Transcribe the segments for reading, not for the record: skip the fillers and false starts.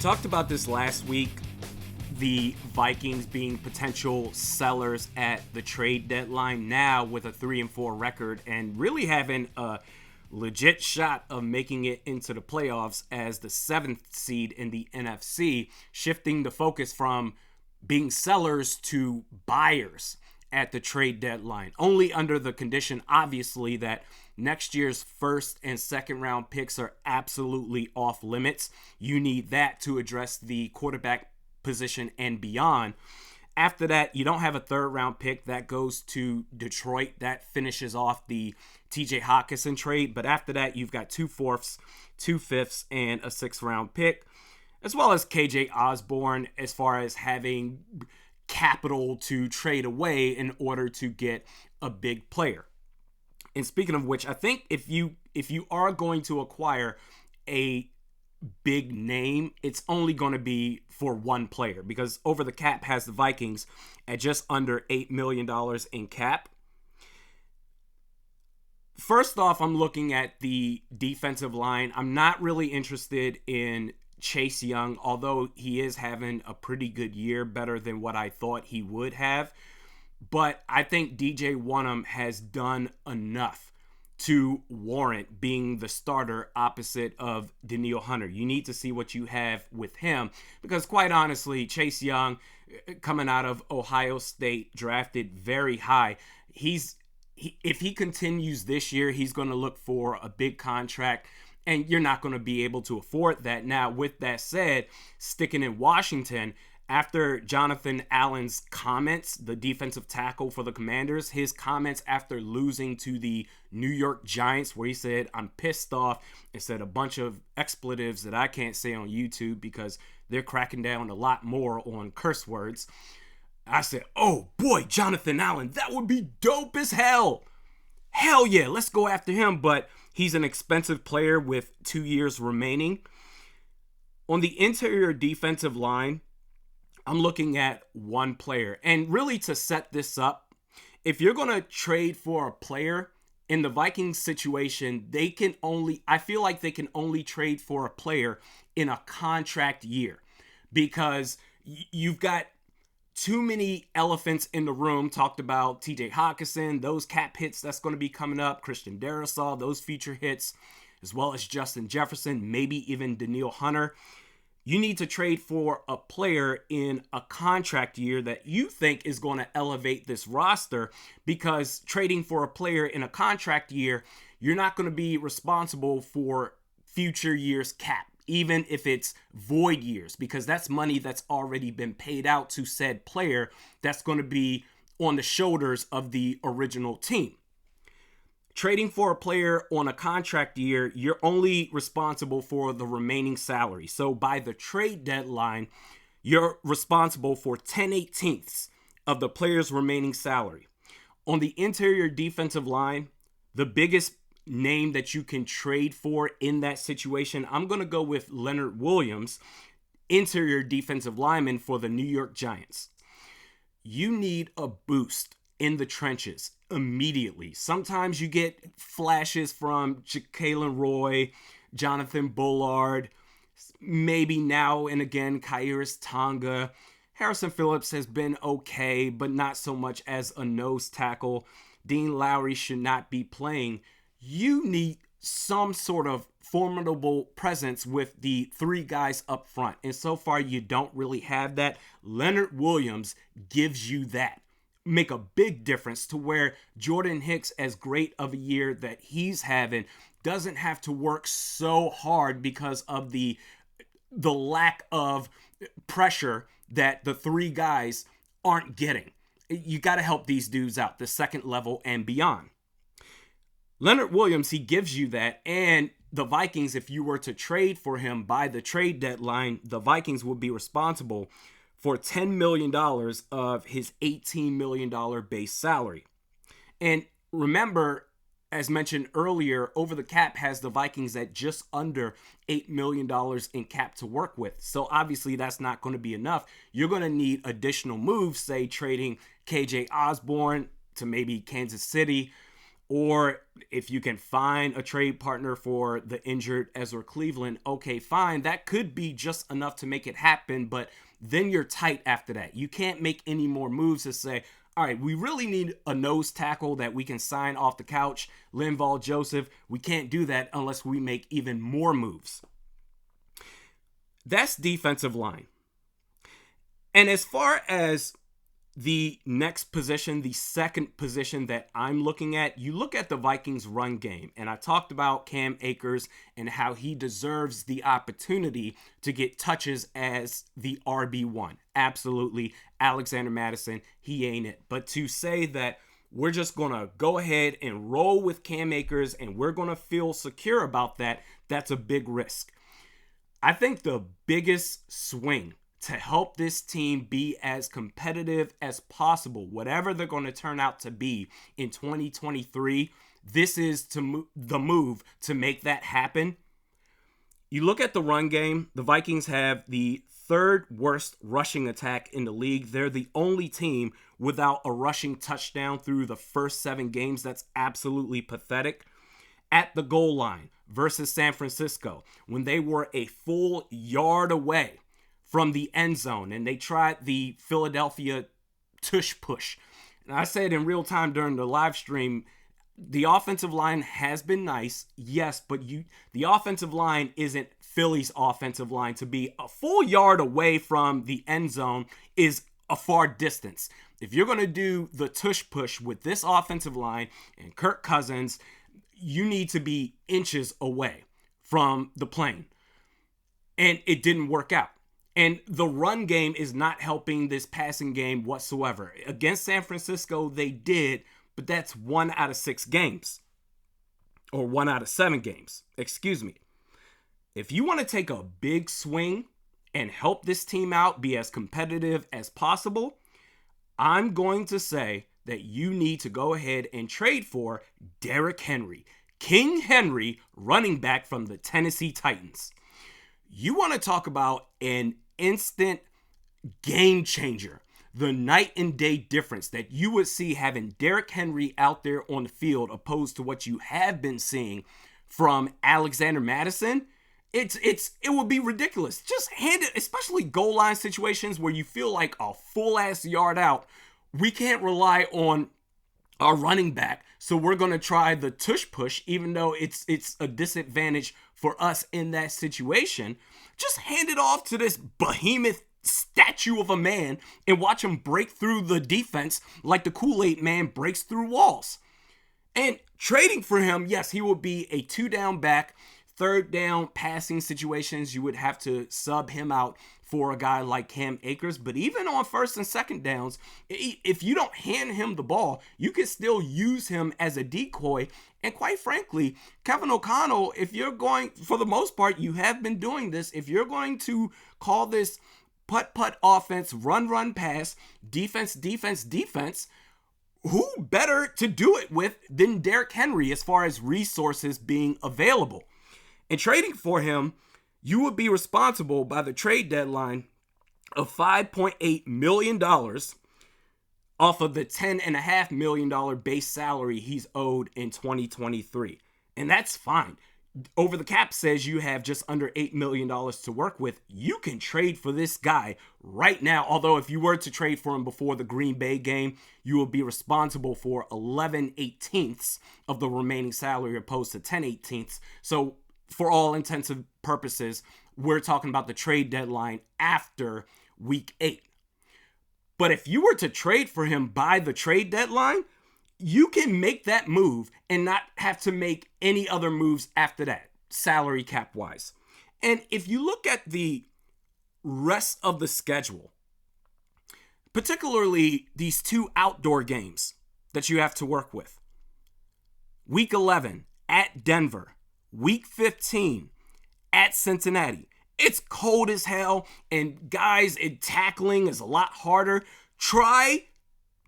Talked about this last week, the Vikings being potential sellers at the trade deadline now with a 3-4 record and really having a legit shot of making it into the playoffs as the 7th seed in the NFC, shifting the focus from being sellers to buyers at the trade deadline, only under the condition, obviously, that next year's first and second round picks are absolutely off limits. You need that to address the quarterback position and beyond. After that, you don't have a third round pick that goes to Detroit. That finishes off the TJ Hawkinson trade. But after that, you've got 2 fourths, 2 fifths, and a 6th round pick, as well as KJ Osborne as far as having capital to trade away in order to get a big player. And speaking of which, I think if you are going to acquire a big name, it's only going to be for one player, because Over the Cap has the Vikings at just under $8 million in cap. First off, I'm looking at the defensive line. I'm not really interested in Chase Young, although he is having a pretty good year, better than what I thought he would have. But I think DJ Wonnum has done enough to warrant being the starter opposite of Danielle Hunter. You need to see what you have with him, because quite honestly, Chase Young, coming out of Ohio State, drafted very high. If he continues this year, he's going to look for a big contract, and you're not going to be able to afford that. Now, with that said, sticking in Washington, after Jonathan Allen's comments, the defensive tackle for the Commanders, his comments after losing to the New York Giants, where he said, "I'm pissed off," and said a bunch of expletives that I can't say on YouTube because they're cracking down a lot more on curse words. I said, oh boy, Jonathan Allen, that would be dope as hell. Hell yeah, let's go after him. But he's an expensive player with 2 years remaining. On the interior defensive line, I'm looking at one player. And really, to set this up, if you're going to trade for a player in the Vikings situation, I feel like they can only trade for a player in a contract year, because you've got too many elephants in the room. Talked about TJ Hawkinson, those cap hits that's going to be coming up, Christian Darrisaw, those future hits, as well as Justin Jefferson, maybe even Danielle Hunter. You need to trade for a player in a contract year that you think is going to elevate this roster, because trading for a player in a contract year, you're not going to be responsible for future years' cap, even if it's void years, because that's money that's already been paid out to said player that's going to be on the shoulders of the original team. Trading for a player on a contract year, you're only responsible for the remaining salary. So by the trade deadline, you're responsible for 10/18 of the player's remaining salary. On the interior defensive line, the biggest name that you can trade for in that situation, I'm going to go with Leonard Williams, interior defensive lineman for the New York Giants. You need a boost in the trenches immediately. Sometimes you get flashes from Jalen Roy, Jonathan Bullard, maybe now and again Khyiris Tonga. Harrison Phillips has been okay, but not so much as a nose tackle. Dean Lowry should not be playing. You need some sort of formidable presence with the 3 guys up front. And so far, you don't really have that. Leonard Williams gives you that. Make a big difference to where Jordan Hicks, as great of a year that he's having, doesn't have to work so hard because of the lack of pressure that the 3 guys aren't getting. You got to help these dudes out, the second level and beyond. Leonard Williams, he gives you that. And the Vikings, if you were to trade for him by the trade deadline, the Vikings would be responsible for $10 million of his $18 million base salary. And remember, as mentioned earlier, Over the Cap has the Vikings at just under $8 million in cap to work with. So obviously that's not going to be enough. You're going to need additional moves, say trading KJ Osborne to maybe Kansas City, Or if you can find a trade partner for the injured Ezra Cleveland, okay, fine. That could be just enough to make it happen, but then you're tight after that. You can't make any more moves to say, all right, we really need a nose tackle that we can sign off the couch, Linval Joseph. We can't do that unless we make even more moves. That's defensive line. And as far as the next position, the second position that I'm looking at, you look at the Vikings run game. And I talked about Cam Akers and how he deserves the opportunity to get touches as the RB1. Absolutely. Alexander Mattison, he ain't it. But to say that we're just going to go ahead and roll with Cam Akers and we're going to feel secure about that, that's a big risk. I think the biggest swing to help this team be as competitive as possible, whatever they're going to turn out to be in 2023, this is the move to make that happen. You look at the run game, the Vikings have the third worst rushing attack in the league. They're the only team without a rushing touchdown through the first 7 games. That's absolutely pathetic. At the goal line versus San Francisco, when they were a full yard away from the end zone and they tried the Philadelphia tush push. And I said in real time during the live stream, the offensive line has been nice, yes, but the offensive line isn't Philly's offensive line. To be a full yard away from the end zone is a far distance. If you're going to do the tush push with this offensive line and Kirk Cousins, you need to be inches away from the plane. And it didn't work out. And the run game is not helping this passing game whatsoever. Against San Francisco, they did, but that's 1 out of 6 games. Or 1 out of 7 games. Excuse me. If you want to take a big swing and help this team out, be as competitive as possible, I'm going to say that you need to go ahead and trade for Derrick Henry. King Henry, running back from the Tennessee Titans. You want to talk about an instant game changer, the night and day difference that you would see having Derrick Henry out there on the field opposed to what you have been seeing from Alexander Mattison. It would be ridiculous. Just hand it, especially goal line situations where you feel like a full ass yard out. We can't rely on our running back, so we're going to try the tush push, even though it's a disadvantage for us in that situation. Just hand it off to this behemoth statue of a man and watch him break through the defense like the Kool-Aid man breaks through walls. And trading for him, yes, he will be a 2-down back, 3rd down passing situations. You would have to sub him out for a guy like Cam Akers. But even on 1st and 2nd downs, if you don't hand him the ball, you can still use him as a decoy. And quite frankly, Kevin O'Connell, if you're going, for the most part, you have been doing this. If you're going to call this putt-putt offense, run, pass, defense, who better to do it with than Derrick Henry as far as resources being available? And trading for him, you would be responsible by the trade deadline of $5.8 million off of the $10.5 million base salary he's owed in 2023. And that's fine. Over the cap says you have just under $8 million to work with. You can trade for this guy right now. Although if you were to trade for him before the Green Bay game, you will be responsible for 11/18ths of the remaining salary opposed to 10/18ths. So for all intents and purposes, we're talking about the trade deadline after week 8. But if you were to trade for him by the trade deadline, you can make that move and not have to make any other moves after that, salary cap wise. And if you look at the rest of the schedule, particularly these 2 outdoor games that you have to work with, week 11 at Denver, week 15 at Cincinnati. It's cold as hell, and guys, tackling is a lot harder. Try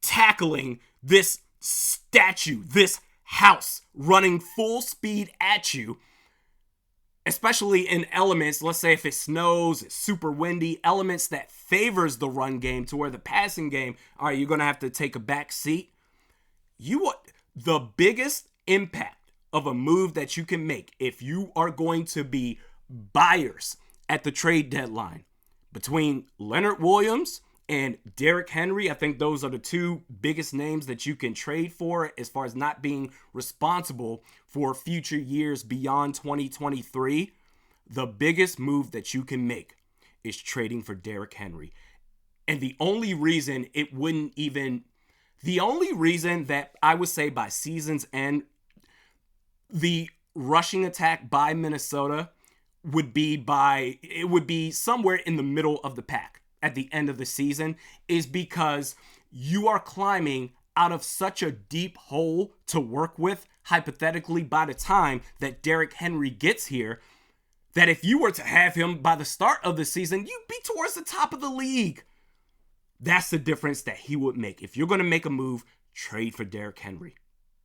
tackling this statue, this house running full speed at you, especially in elements, let's say if it snows, it's super windy, elements that favors the run game to where the passing game, all right, you're going to have to take a back seat. the biggest impact of a move that you can make if you are going to be buyers at the trade deadline between Leonard Williams and Derrick Henry. I think those are the two biggest names that you can trade for as far as not being responsible for future years beyond 2023. The biggest move that you can make is trading for Derrick Henry. And the only reason that I would say by season's end, the rushing attack by Minnesota would be somewhere in the middle of the pack at the end of the season, is because you are climbing out of such a deep hole to work with, hypothetically, by the time that Derrick Henry gets here, that if you were to have him by the start of the season, you'd be towards the top of the league. That's the difference that he would make. If you're going to make a move, trade for Derrick Henry.